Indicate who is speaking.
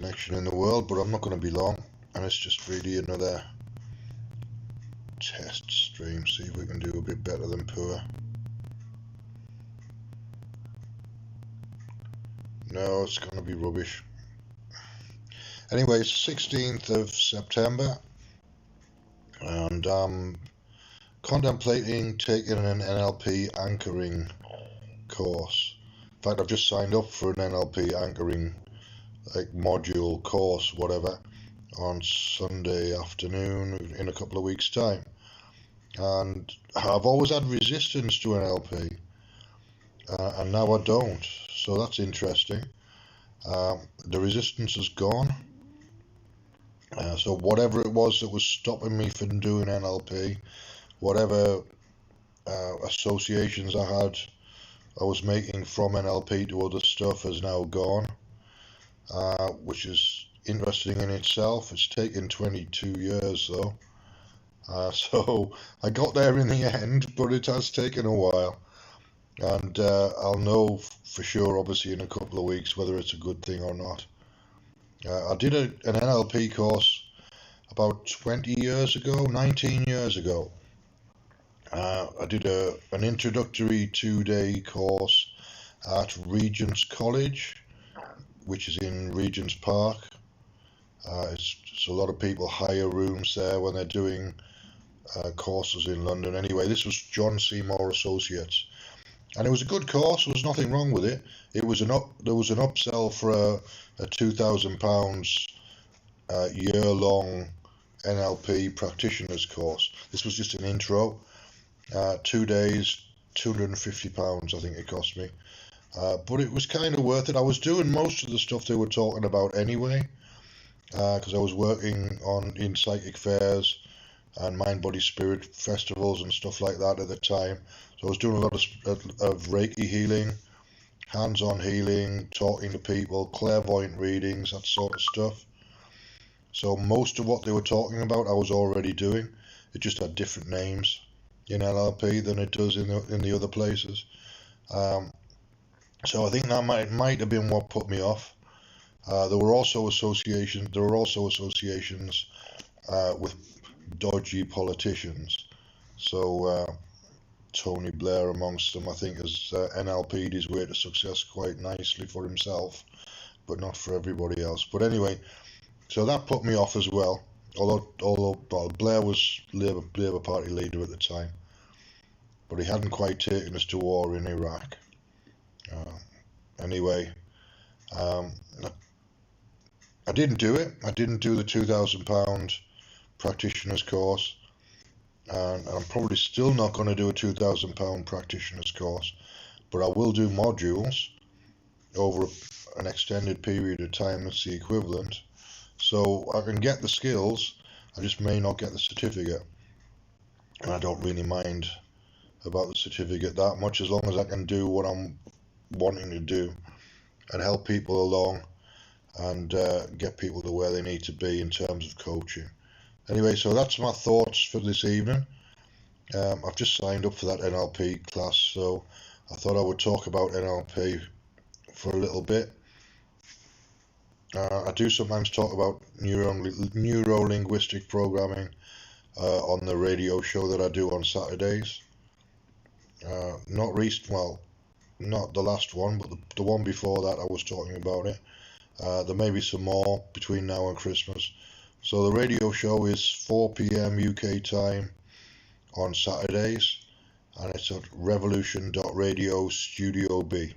Speaker 1: connection in the world, but I'm not going to be long, and it's just really another test stream, see if we can do a bit better than poor. No, it's going to be rubbish. Anyway, it's 16th of September, and I'm contemplating taking an NLP Anchoring course. In fact, I've just signed up for an NLP Anchoring module course, whatever, on Sunday afternoon in a couple of weeks' time. And I've always had resistance to NLP, and now I don't, so that's interesting. The resistance has gone. So whatever it was that was stopping me from doing NLP, whatever associations I was making from NLP to other stuff has now gone, which is interesting in itself. It's taken 22 years though, so I got there in the end, but it has taken a while, and I'll know for sure obviously in a couple of weeks whether it's a good thing or not. I did an NLP course about 19 years ago. I did an introductory 2-day course at Regent's College, which is in Regent's Park. It's a lot of people hire rooms there when they're doing courses in London. Anyway, this was John Seymour Associates, and it was a good course. There was nothing wrong with it. There was an upsell for a £2,000 year-long NLP practitioners course. This was just an intro. 2 days, £250 I think it cost me, but it was kind of worth it. I was doing most of the stuff they were talking about anyway, because I was working in psychic fairs and mind body spirit festivals and stuff like that at the time. So I was doing a lot of Reiki healing, hands-on healing, talking to people, clairvoyant readings, that sort of stuff. So most of what they were talking about I was already doing. It just had different names in NLP than it does in the other places. So I think that might have been what put me off. There were also associations with dodgy politicians. So Tony Blair amongst them, I think, has NLP'd his way to success quite nicely for himself, but not for everybody else. But anyway, so that put me off as well. Although Blair was Labour Party leader at the time, but he hadn't quite taken us to war in Iraq. Anyway, I didn't do it. I didn't do the £2,000 practitioner's course, and I'm probably still not going to do a £2,000 practitioner's course, but I will do modules over an extended period of time. That's the equivalent. So I can get the skills, I just may not get the certificate. And I don't really mind about the certificate that much, as long as I can do what I'm wanting to do and help people along and get people to where they need to be in terms of coaching. Anyway, so that's my thoughts for this evening. I've just signed up for that NLP class, so I thought I would talk about NLP for a little bit. I do sometimes talk about neuro-linguistic programming on the radio show that I do on Saturdays. Not the last one, but the one before that I was talking about it. There may be some more between now and Christmas. So the radio show is 4 PM UK time on Saturdays, and it's at revolution.radio Studio B.